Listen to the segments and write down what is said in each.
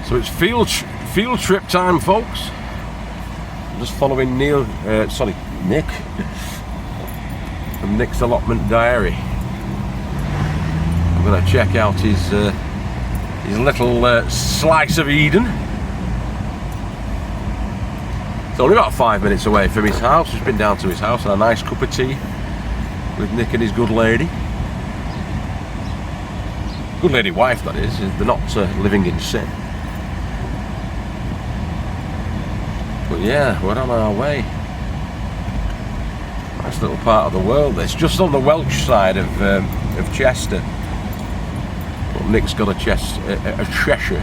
So it's field trip time, folks. I'm just following Nick from Nick's Allotment Diary. I'm going to check out his little slice of Eden. It's only about 5 minutes away from his house. Just been down to his house and a nice cup of tea with Nick and his good lady. Good lady wife, that is. They're not living in sin. But yeah, we're on our way. Nice little part of the world. It's just on the Welsh side of Chester. But Nick's got a Cheshire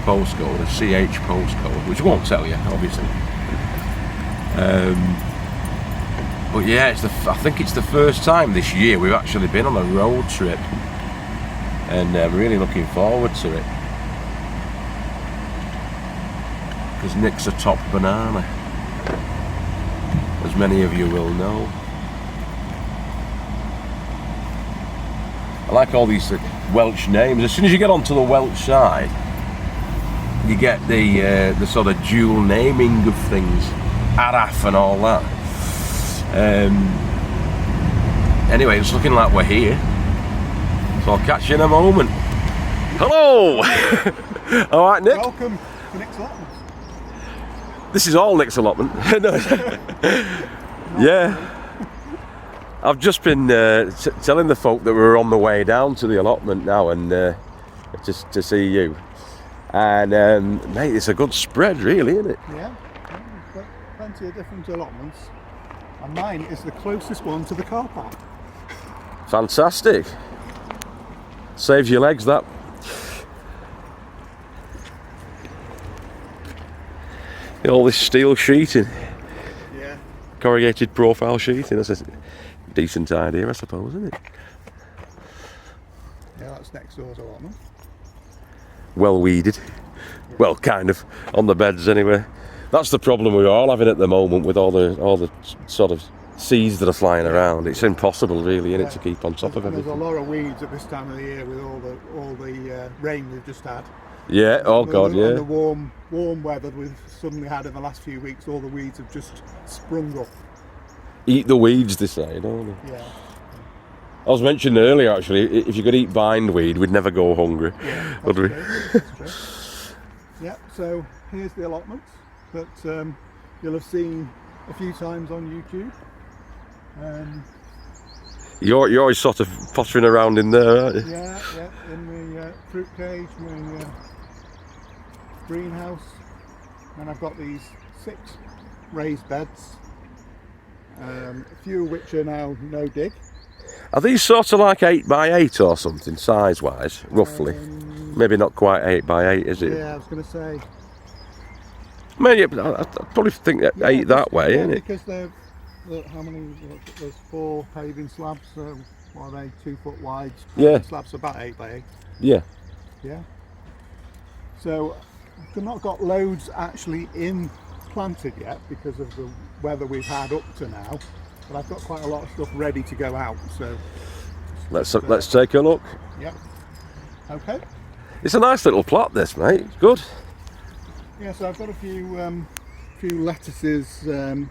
postcode, a CH postcode, which I won't tell you, obviously. But yeah, I think it's the first time this year we've actually been on a road trip, and I'm really looking forward to it. Because Nick's a top banana, as many of you will know. I like all these Welsh names. As soon as you get onto the Welsh side, you get the sort of dual naming of things, Araf and all that. Anyway, it's looking like we're here, so I'll catch you in a moment. Hello! All right, Nick. Welcome to Nick's Allotment. This is all Nick's Allotment. Yeah. I've just been telling the folk that we're on the way down to the allotment now, and just to see you. And mate, it's a good spread, really, isn't it? Yeah, we've got plenty of different allotments, and mine is the closest one to the car park. Fantastic. Saves your legs, that. All this steel sheeting. Yeah. Corrugated profile sheeting. That's a decent idea, I suppose, isn't it? Yeah, that's next door's allotment. Well weeded. Well, kind of on the beds anyway. That's the problem we're all having at the moment with all the sort of seeds that are flying around. It's impossible, really, isn't it, to keep on top of everything. There's a lot of weeds at this time of the year with all the rain we've just had. Yeah. Oh God, yeah. And the warm weather we've suddenly had in the last few weeks, all the weeds have just sprung up. Eat the weeds, they say, don't they? Yeah. I was mentioning earlier, actually, if you could eat bindweed, we'd never go hungry, Yeah, would we? that's true. Yeah, so here's the allotment that you'll have seen a few times on YouTube. You're always sort of pottering around in there, aren't you? Yeah, in the fruit cage, my greenhouse, and I've got these 6 raised beds, a few of which are now no dig. Are these sort of like 8x8 or something, size-wise, roughly? Maybe not quite 8x8, is it? Yeah, I was going to say. Maybe, I'd probably think that 8 that way, isn't it? Because they're, how many, there's 4 paving slabs, so what are they, 2 foot wide? Yeah. Slabs about 8x8. Yeah. Yeah. So I've not got loads actually in planted yet because of the weather we've had up to now, but I've got quite a lot of stuff ready to go out. So let's take a look. Yep. Okay. It's a nice little plot, this, mate. It's good. Yeah. So I've got a few lettuces and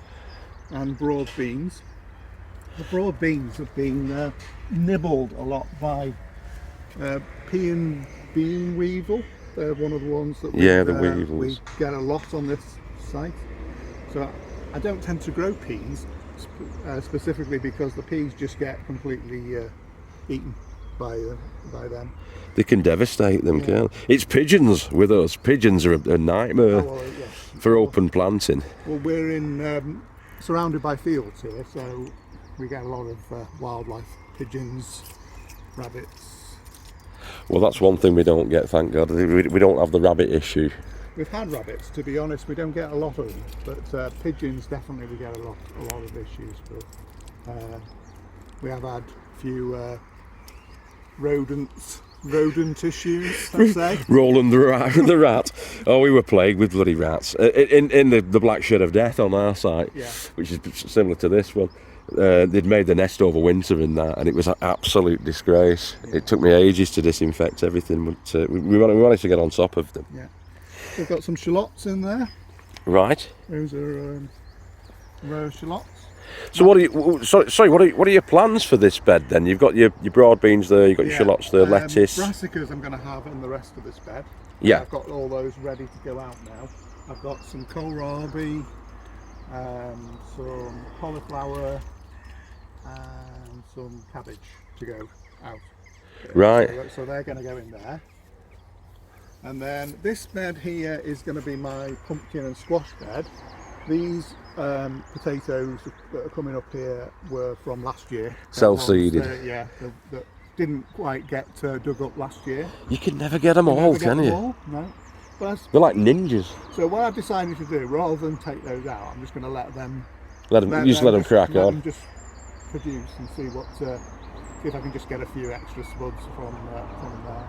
broad beans. The broad beans have been nibbled a lot by pea and bean weevil. They're one of the ones that we get a lot on this site. So I don't tend to grow peas specifically because the peas just get completely eaten by them. They can devastate them, can't they? It's pigeons with us. Pigeons are a nightmare for open planting. Well, we're in surrounded by fields here, so we get a lot of wildlife, pigeons, rabbits. Well, that's one thing we don't get, thank God. We don't have the rabbit issue. We've had rabbits, to be honest. We don't get a lot of them, but pigeons definitely we get a lot of issues. But we have had a few rodent issues, let's say. Roland the rat. Oh, we were plagued with bloody rats in the Black Shed of Death on our site, which is similar to this one. they'd made the nest over winter in that, and it was an absolute disgrace. It took me ages to disinfect everything, but we managed to get on top of them. Yeah. So I've got some shallots in there. Right. Those are a row of shallots. So what are you? Sorry. What are your plans for this bed then? You've got your broad beans there. You've got your shallots there, lettuce. Brassicas I'm going to have in the rest of this bed. Yeah. I've got all those ready to go out now. I've got some kohlrabi, some cauliflower, and some cabbage to go out. Right. So they're going to go in there. And then this bed here is going to be my pumpkin and squash bed. These potatoes that are coming up here were from last year. Self-seeded. That didn't quite get dug up last year. You can never get them all, can you? All, no. They're like ninjas. So what I've decided to do, rather than take those out, I'm just going to let them. Let them crack let on. them just produce and see what. See if I can just get a few extra spuds from there.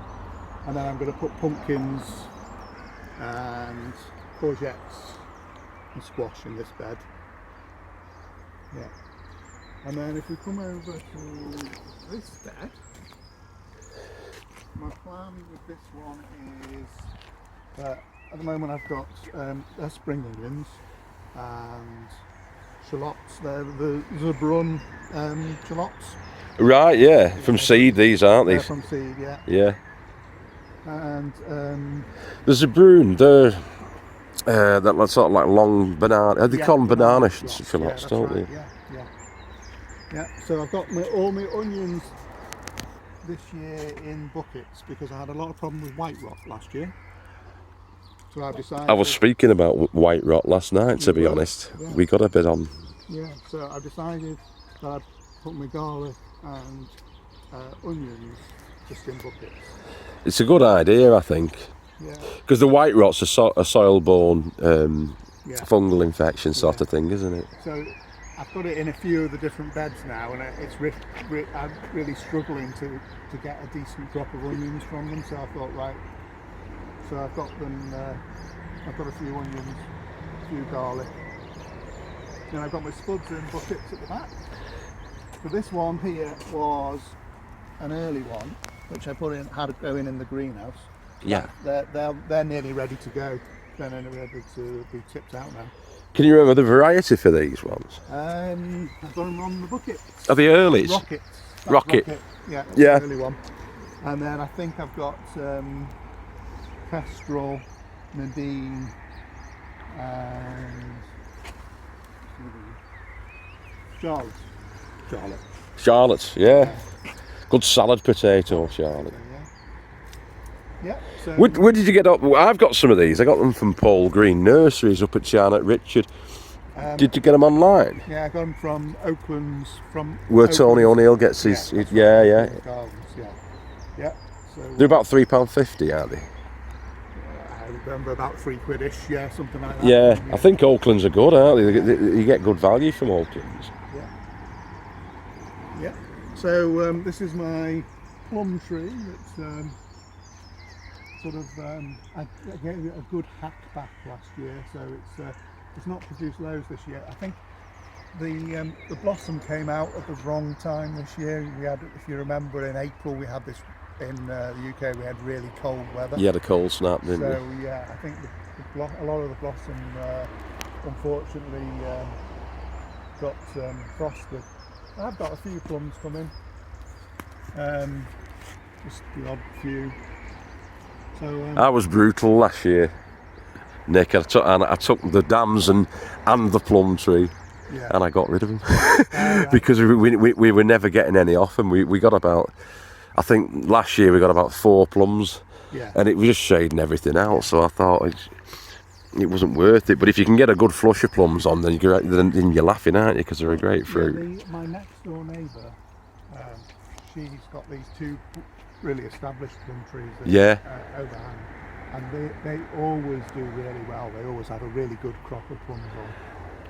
And then I'm going to put pumpkins and courgettes and squash in this bed. Yeah. And then if we come over to this bed, my plan with this one is at the moment I've got spring onions and shallots. They're the Zebrun shallots. Right, yeah. From seed, these aren't They're these? from seed, yeah. Yeah. And The Zebrun, they're that sort of like long banana. They call them banana shallots, don't they? Yeah. So I've got all my onions this year in buckets because I had a lot of problem with white rot last year. So I've decided. I was speaking about white rot last night, to be honest. Yeah. We got a bit on. Yeah. So I've decided that I'd put my garlic and onions just in buckets. It's a good idea, I think. Yeah. Because the white rot's a soil-borne fungal infection sort of thing, isn't it? So I've got it in a few of the different beds now, and I'm really struggling to get a decent crop of onions from them. So I thought, right. So I've got them. I've got a few onions, a few garlic, and I've got my spuds in buckets at the back. So this one here was an early one, which I had it going in the greenhouse. Yeah. They're nearly ready to go. They're nearly ready to be tipped out now. Can you remember the variety for these ones? I've got them on the bucket. Are they earlies? Rocket. Yeah. That's Yeah. the early one. And then I think I've got Kestrel, Nadine, and Charlotte. Charlotte, yeah. Good salad potato, Charlotte. Yeah. So Where did you get up? I've got some of these. I got them from Paul Green Nurseries up at Charnock Richard. Did you get them online? Yeah, I got them from Oakland's. Where Tony O'Neill gets his. Yeah. Yeah. So They're about £3.50, aren't they? I remember about £3-ish. Yeah, something like that. Yeah, I think Oaklands are good, aren't they? You get good value from Oaklands. Yeah. So this is my plum tree. It's I gave it a good hack back last year, so it's not produced loads this year. I think the blossom came out at the wrong time this year. We had, if you remember, in April we had this in the UK. We had really cold weather. You had a cold snap, didn't you? So yeah, I think a lot of the blossom unfortunately got frosted. I've got a few plums coming, just the odd few. So, I was brutal last year, Nick. I took the dams and the plum tree, and I got rid of them because we were never getting any off them. We got about, I think last year we got about 4 plums, and it was just shading everything out. So I thought it wasn't worth it. But if you can get a good flush of plums on, then you're laughing, aren't you? Because they're a great fruit. My next door neighbour, she's got these 2 really established plum trees overhang, and they always do really well. They always have a really good crop of plums on.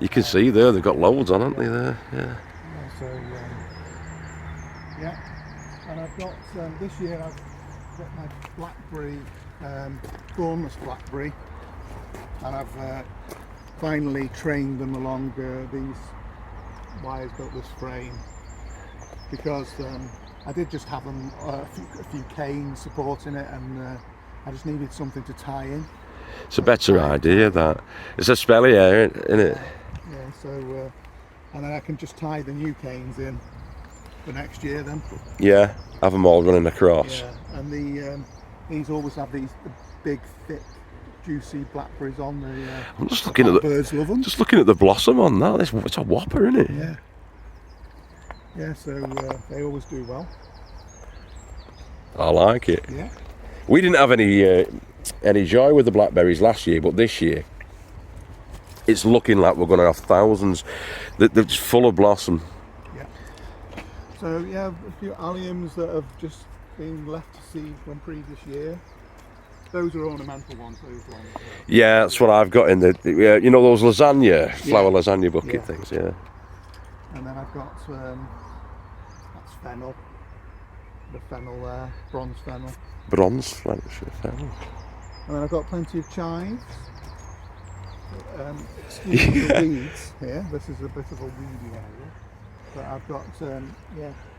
You can see there, they've got loads on, haven't they, there? Yeah. So and I've got this year I've got my blackberry, thornless blackberry, and I've finally trained them along these wires built this frame because I did just have them a few canes supporting it, and I just needed something to tie in. It's a better idea, that. It's a spelly area, isn't it? Yeah, so and then I can just tie the new canes in for next year then. Yeah, have them all running across. Yeah, and these always have the big, thick, juicy blackberries on the. I'm just looking at birds love them. Just looking at the blossom on that. It's a whopper, isn't it? Yeah. Yeah, so they always do well. I like it. Yeah. We didn't have any joy with the blackberries last year, but this year it's looking like we're going to have thousands. That's full of blossom. Yeah. So yeah, a few alliums that have just been left to seed from previous year. Those are ornamental ones. Those ones. Yeah, that's what I've got in the. You know those lasagna, flower lasagna bucket things. Yeah. And then I've got that's fennel. The fennel there, bronze fennel. Bronze fennel. And then I've got plenty of chives. Excuse the weeds here. This is a bit of a weedy area. But I've got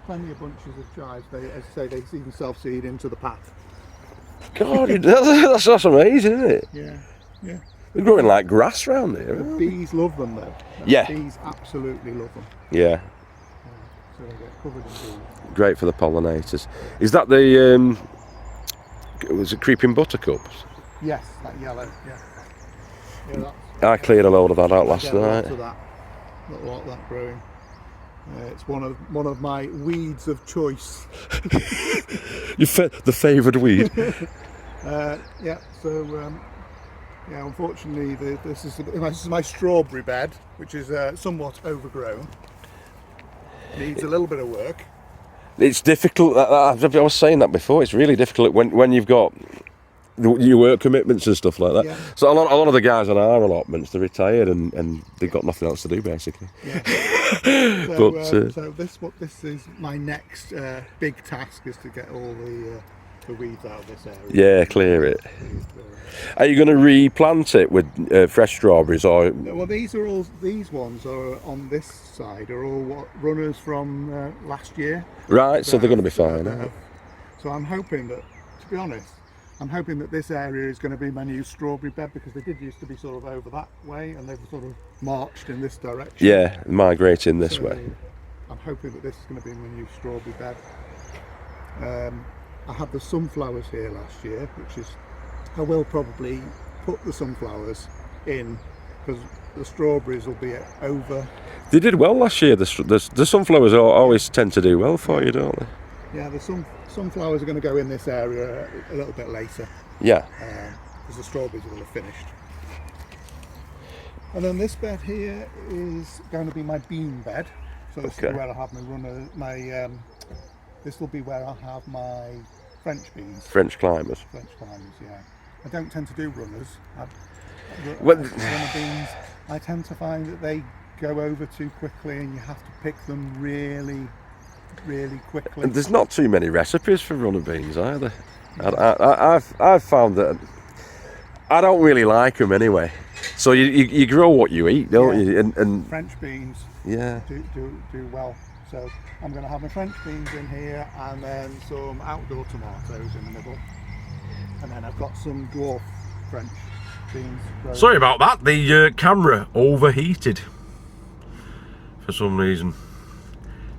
plenty of bunches of chives. They, as I say, they even self-seed into the path. God, that's amazing, isn't it? Yeah, yeah. They're growing like grass round here. The bees love them though. Yeah. Bees absolutely love them. Yeah. So they get covered in bees. Great for the pollinators. Is that the was it creeping buttercups? Yes, that yellow. Yeah. Yeah, I cleared a load of that out last night. Lots of that. Not a lot of that growing. It's one of my weeds of choice. The favoured weed. Yeah. So unfortunately, this is my strawberry bed, which is somewhat overgrown. Needs a little bit of work. It's difficult. I was saying that before. It's really difficult when you've got your work commitments and stuff like that. Yeah. So a lot of the guys on our allotments, they're retired and they've got nothing else to do basically. Yeah. So this is my next big task, is to get all the weeds out of this area. Yeah, clear it. Are you going to replant it with fresh strawberries, or? Well, these ones are on this side are all runners from last year. Right, so they're going to be fine. So I'm hoping that, to be honest, this area is going to be my new strawberry bed, because they did used to be sort of over that way and they've sort of marched in this direction. Yeah, migrating this way. I'm hoping that this is going to be my new strawberry bed. I had the sunflowers here last year, which is, I will probably put the sunflowers in, because the strawberries will be over. They did well last year. The sunflowers always tend to do well for you, don't they? Yeah, the sunflowers are going to go in this area a little bit later. Yeah. Because the strawberries will have finished. And then this bed here is going to be my bean bed. So this is where I'll have my runner. This will be where I'll have my French beans. French climbers. French climbers, yeah. I don't tend to do runners. Runner beans, I tend to find that they go over too quickly and you have to pick them really, really quickly. And there's not too many recipes for runner beans either. I've found that I don't really like them anyway. So you grow what you eat, don't you? And French beans do well. So I'm going to have my French beans in here, and then some outdoor tomatoes in the middle. And then I've got some dwarf French beans. Sorry about that, the camera overheated for some reason.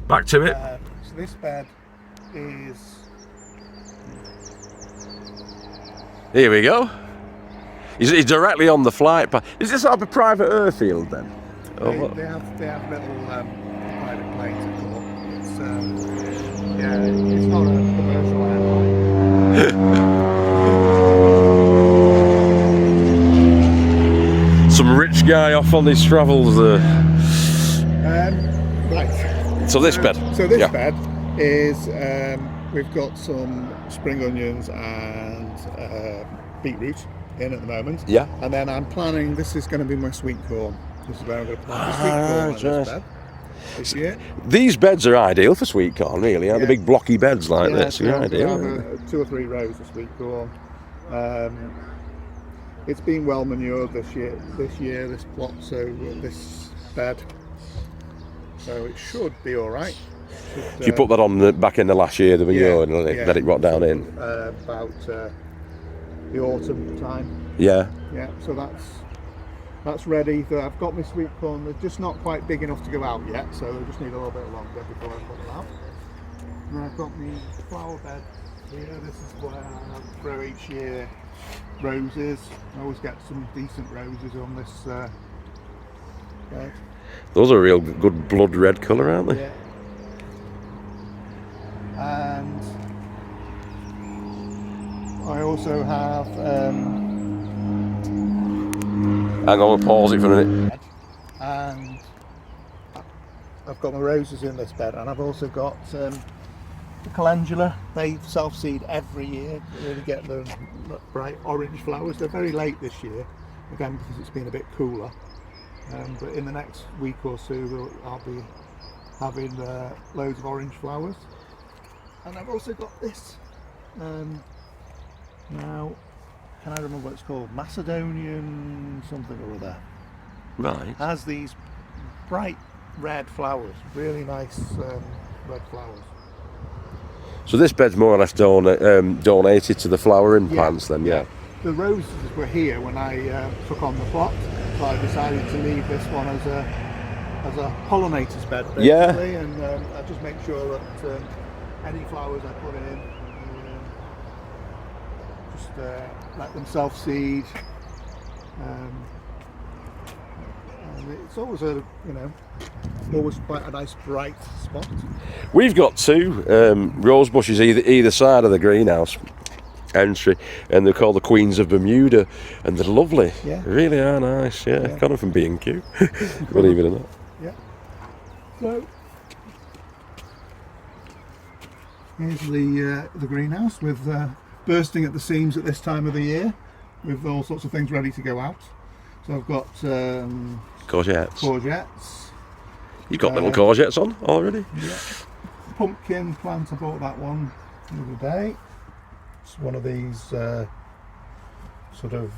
Back to it. So this bed is... Here we go. He's directly on the flight path. Is this like a private airfield then? They have little private planes that come up. It's not a commercial airline. Some rich guy off on his travels there. Right. So this bed. So this bed is we've got some spring onions and beetroot in at the moment. Yeah. And then I'm planning, this is going to be my sweet corn. This is where I'm going to plant the sweet corn on this bed. This year. These beds are ideal for sweet corn, really, aren't they? Big blocky beds like this. So They're ideal. Have 2 or 3 rows of sweet corn. It's been well manured this year, this plot, so this bed. so it should be all right. Did you put that on back in the last year, the manure, and let it rot down in? About the autumn time. Yeah. Yeah, so that's ready. I've got my sweet corn. They're just not quite big enough to go out yet, so they just need a little bit longer before I put them out. And then I've got my flower bed here. This is where I grow each year roses. I always get some decent roses on this bed. Those are a real good blood red colour, aren't they? Yeah. And I also have hang on, we'll pause it for a minute. and I've got my roses in this bed, and I've also got the calendula. They self-seed every year. They really get the bright orange flowers. They're very late this year, again because it's been a bit cooler. But in the next week or so, I'll be having loads of orange flowers. And I've also got this. Now, can I remember what it's called? Macedonian something or other. Right. Has these bright red flowers, really nice red flowers. So this bed's more or less donated to the flowering plants then, yeah. The roses were here when I took on the plot, so I decided to leave this one as a pollinator's bed basically, and I just make sure that any flowers I put in, just let them self-seed. And it's always always quite a nice bright spot. We've got two rose bushes either side of the greenhouse entry, and they're called the Queens of Bermuda, and they're lovely. Yeah. They really are nice. Yeah. Got them from B&Q. Believe it or not. Yeah. So here's the greenhouse with bursting at the seams at this time of the year, with all sorts of things ready to go out. So I've got courgettes. You've got little courgettes on already? Yeah. Pumpkin plant, I bought that one the other day. It's one of these sort of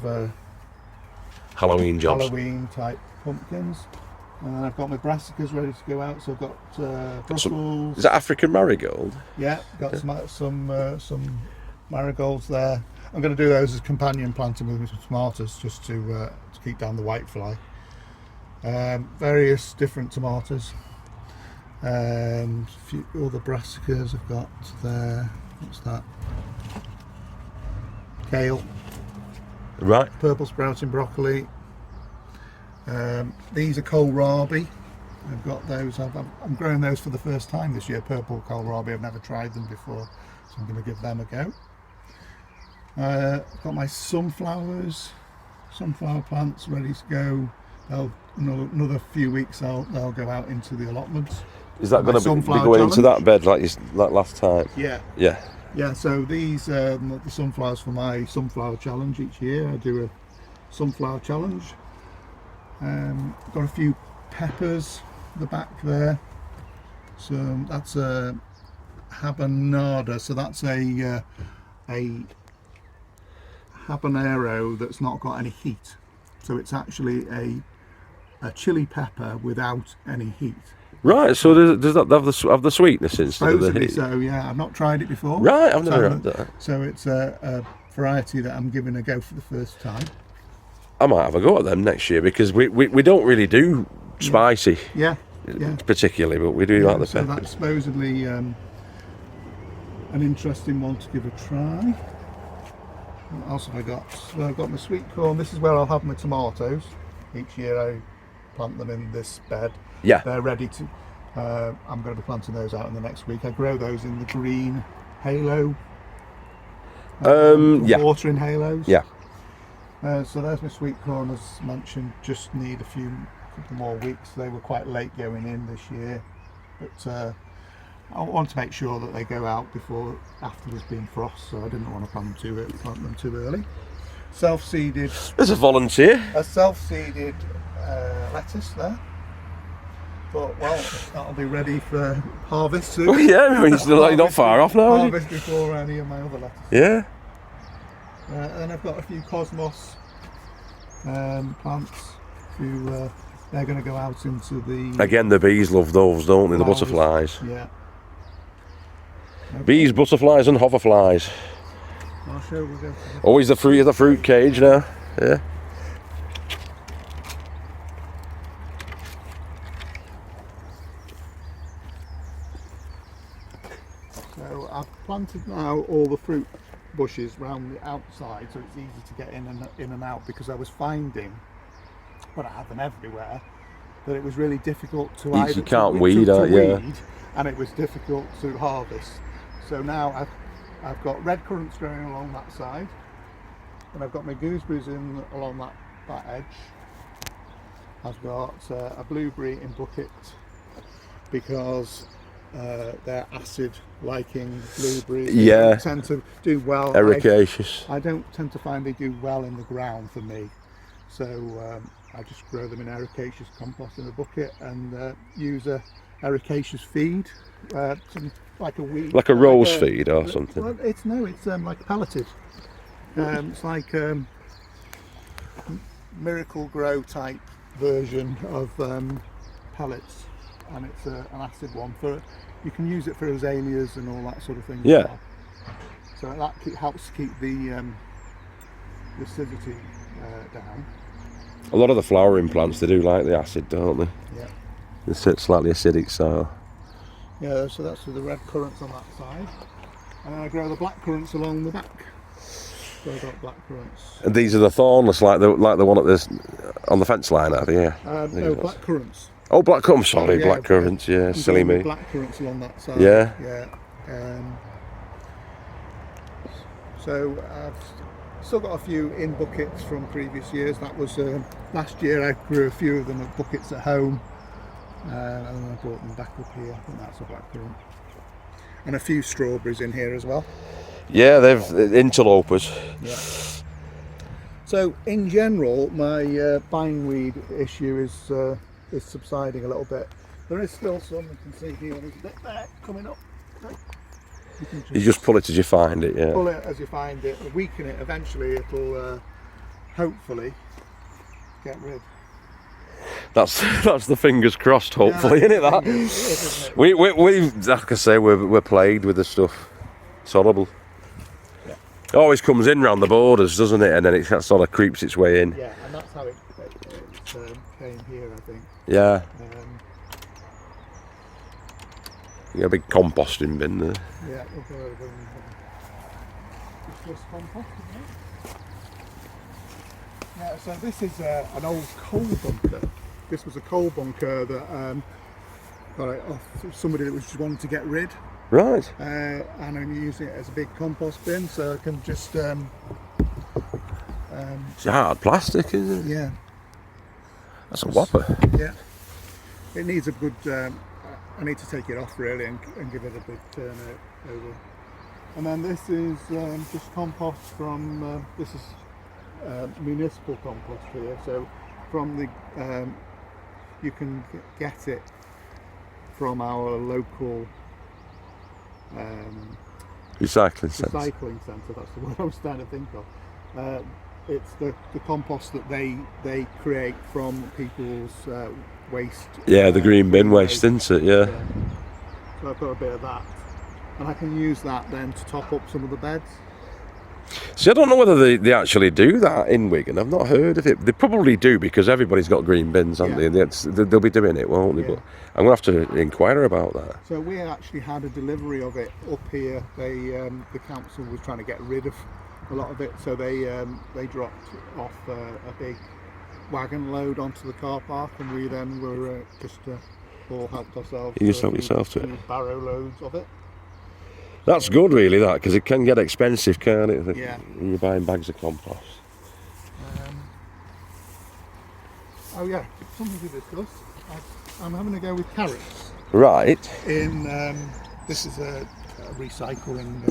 Halloween jobs. Halloween type pumpkins. And then I've got my brassicas ready to go out. So I've got Brussels. Is that African marigold? Yeah, got some marigolds there. I'm going to do those as companion planting with some tomatoes, just to keep down the whitefly. Various different tomatoes. A few other brassicas I've got there. What's that? Kale. Right. Purple sprouting broccoli. These are kohlrabi. I've got those. I'm growing those for the first time this year. Purple kohlrabi. I've never tried them before, so I'm going to give them a go. I've got my sunflower plants ready to go. Another few weeks they'll go out into the allotments. Is that going to be going into that bed like last time? Yeah. Yeah. Yeah, so these are the sunflowers for my sunflower challenge each year. I do a sunflower challenge. Got a few peppers at the back there. So that's a habanada. So that's a habanero that's not got any heat. So it's actually a chili pepper without any heat. Right, so does that have the sweetness instead of the heat? So yeah, I've not tried it before. Right, I've never had that. So it's a variety that I'm giving a go for the first time. I might have a go at them next year, because we don't really do spicy, particularly, but we do like the so peppers. that's supposedly an interesting one to give a try. What else have I got? Well, I've got my sweet corn. This is where I'll have my tomatoes. Each year I plant them in this bed. Yeah. They're ready to, I'm going to be planting those out in the next week. I grow those in the green halo. Watering halos. Yeah. So there's my sweet corn, as mentioned. Just need a couple more weeks. They were quite late going in this year, but I want to make sure that they go out after there's been frost, so I didn't want to plant them too early. Self-seeded. There's a volunteer. A self-seeded lettuce there. But well, that'll be ready for harvest soon. Oh, yeah, I mean, it's not far off now. Harvest before any of my other lettuces. Yeah. And I've got a few cosmos plants, a few they're going to go out into the... Again, the bees love those, don't they? The flowers. butterflies. Yeah. Okay. Bees, butterflies and hoverflies. I'll show we'll go to the... Oh, he's the fruit cage now. Yeah. So I've planted now all the fruit bushes round the outside, so it's easy to get in and out, because I was finding, when I had them everywhere, that it was really difficult to You can't weed, yeah. And it was difficult to harvest. So now I've got red currants growing along that side, and I've got my gooseberries along that edge. I've got a blueberry in bucket, because they're acid liking blueberries. They don't tend to do well. Ericaceous. I don't tend to find they do well in the ground for me, so I just grow them in ericaceous compost in a bucket and use a ericaceous feed, like a weed, like a rose feed or something. Well, it's like pelleted. It's like Miracle Grow type version of pellets, and it's an acid one. You can use it for azaleas and all that sort of thing. Yeah. As well. So that helps keep the acidity down. A lot of the flowering plants, they do like the acid, don't they? Yeah. It's slightly acidic soil. Yeah, so that's the red currants on that side. And I grow the black currants along the back. So I've got black currants. And these are the thornless, like the one on the fence line, are they? Yeah. No, black currants. Oh, black currants. Sorry, Yeah, black currants. Yeah, silly me. Black currants along that side. Yeah. Yeah. So I've still got a few in buckets from previous years. That was last year. I grew a few of them at buckets at home, and then I brought them back up here. I think that's a black currant, and a few strawberries in here as well. Yeah, they've interlopers. Yeah. So in general, my bindweed issue is subsiding a little bit. There is still some, you can see here, there's a bit there coming up. You just pull it as you find it, yeah. Pull it as you find it, weaken it, eventually it'll hopefully get rid. That's the fingers crossed, hopefully, Yeah, isn't it? That isn't it? we like I say, we're plagued with the stuff. It's horrible. Yeah. It always comes in round the borders, doesn't it? And then it sort of creeps its way in. Yeah, and that's how it came here, I think. Yeah. You got a big composting bin there. Yeah, we'll go over and it's just compost, isn't it? Yeah, so this is an old coal bunker. This was a coal bunker that got it off somebody that was just wanting to get rid. Right. And I'm using it as a big compost bin, so I can just It's hard plastic, isn't it? yeah. That's a whopper. Yeah. It needs a good I need to take it off really and give it a good turn over. And then this is just compost from this is municipal compost here, so from the you can get it from our local Recycling centre. recycling centre. That's the word I was trying to think of. It's the compost that they create from people's waste. Yeah, the green bin waste, isn't it? Yeah. So I've got a bit of that, and I can use that then to top up some of the beds. See, I don't know whether they actually do that in Wigan. I've not heard of it. They probably do, because everybody's got green bins, haven't they? They'll be doing it, won't they? Yeah. But I'm going to have to inquire about that. So we actually had a delivery of it up here. The council was trying to get rid of a lot of it, so they dropped off a big wagon load onto the car park, and we then were just all helped ourselves. You just helped yourself to it. Barrow loads of it. That's good, really, that, because it can get expensive, can't it? Yeah. When you're buying bags of compost. Oh yeah, something to discuss. I'm having to go with carrots. Right. In this is a recycling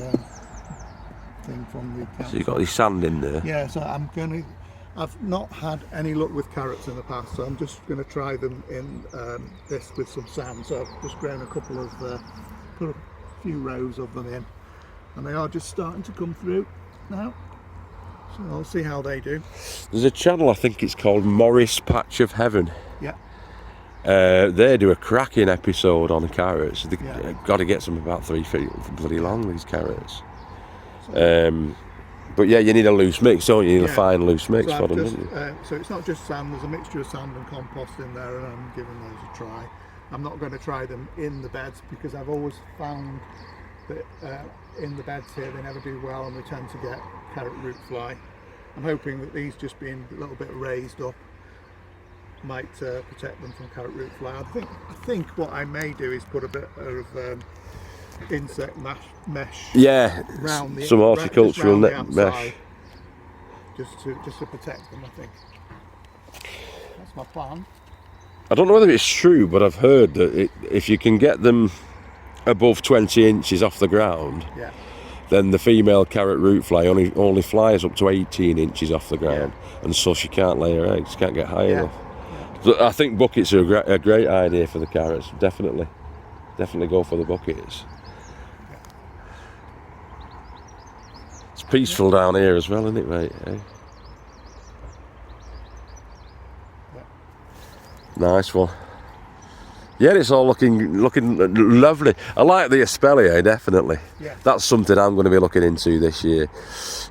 thing from the council. So you've got your sand in there. Yeah, so I've not had any luck with carrots in the past, so I'm just going to try them in this with some sand. So I've just grown a couple of, put a few rows of them in, and they are just starting to come through now. So I'll see how they do. There's a channel, I think it's called Morris Patch of Heaven. Yeah. They do a cracking episode on the carrots. They Yeah. got to get some about 3 feet bloody long, these carrots. But yeah, you need a loose mix, don't you? You need a fine loose mix So for I've them, just, don't you? so it's not just sand, there's a mixture of sand and compost in there, and I'm giving those a try. I'm not going to try them in the beds because I've always found that in the beds here they never do well and we tend to get carrot root fly. I'm hoping that these just being a little bit raised up might protect them from carrot root fly. I think what I may do is put a bit of insect mesh Yeah, around the some horticultural just net round the mesh. outside, just to protect them. I think that's my plan. I don't know whether it's true, but I've heard that if you can get them above 20 inches off the ground, Yeah. then the female carrot root fly only flies up to 18 inches off the ground, and so she can't lay her eggs, can't get high enough. So I think buckets are a great idea for the carrots. Definitely go for the buckets. It's peaceful down here as well, isn't it, mate? Eh? Nice one. Yeah, it's all looking lovely. I like the espalier, definitely. Yeah. That's something I'm going to be looking into this year.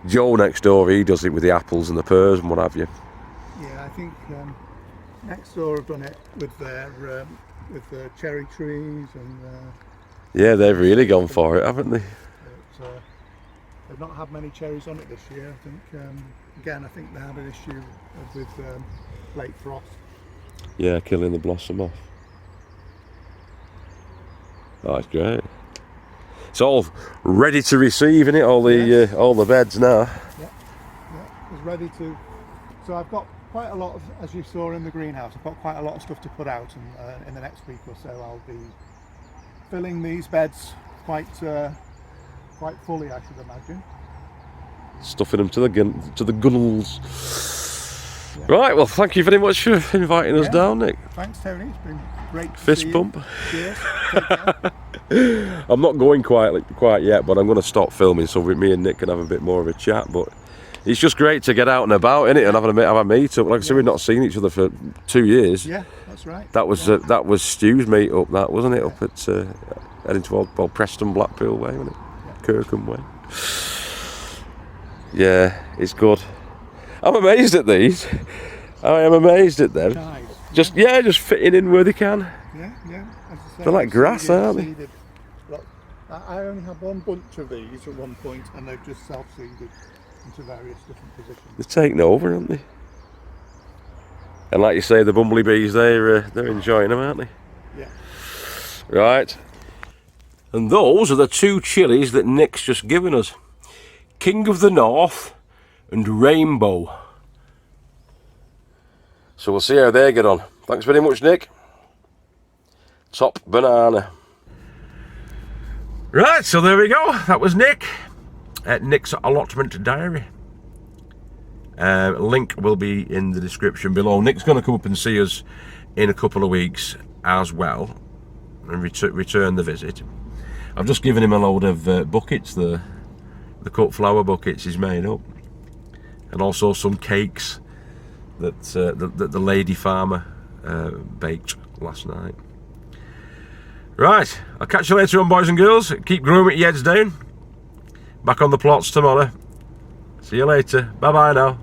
Joe next door, he does it with the apples and the pears and what have you. Yeah, I think next door have done it with their cherry trees and. Yeah, they've really gone for it, haven't they? They've not had many cherries on it this year. I think again, I think they had an issue with late frost. Yeah, killing the blossom off. Oh, it's great. It's all ready to receive, isn't it? All the beds now. Yeah, it's ready to. So I've got quite a lot of, as you saw in the greenhouse, I've got quite a lot of stuff to put out, and in the next week or so, I'll be filling these beds quite fully, I should imagine. Stuffing them to the gunnels. Yeah. Right, well, thank you very much for inviting us down, Nick. Thanks, Tony. It's been great to Fist see bump. You. Cheers. Take care. I'm not going quite yet, but I'm going to stop filming so me and Nick can have a bit more of a chat. But it's just great to get out and about, innit, and have a meet up. Like I said, we've not seen each other for 2 years. Yeah, that's right. That was Stu's meet up, that wasn't it? Up at heading towards Preston Blackpool way, wasn't it? Yeah. Kirkham way. Yeah, it's good. I'm amazed at these. I am amazed at them. Nice. Just fitting in where they can. Yeah. As I say, They're like grass, aren't they? Look, I only had one bunch of these at one point, and they've just self-seeded into various different positions. They're taking over, aren't they? And like you say, the bumblebees, they're enjoying them, aren't they? Yeah. Right. And those are the 2 chilies that Nick's just given us. King of the North and Rainbow. So we'll see how they get on. Thanks very much, Nick. Top banana. Right, so there we go. That was Nick at Nick's Allotment Diary. Link will be in the description below. Nick's going to come up and see us in a couple of weeks as well and return the visit. I've just given him a load of buckets, the cut flower buckets he's made up, and also some cakes that the lady farmer baked last night. Right, I'll catch you later on, boys and girls. Keep growing with your heads down. Back on the plots tomorrow. See you later. Bye bye now.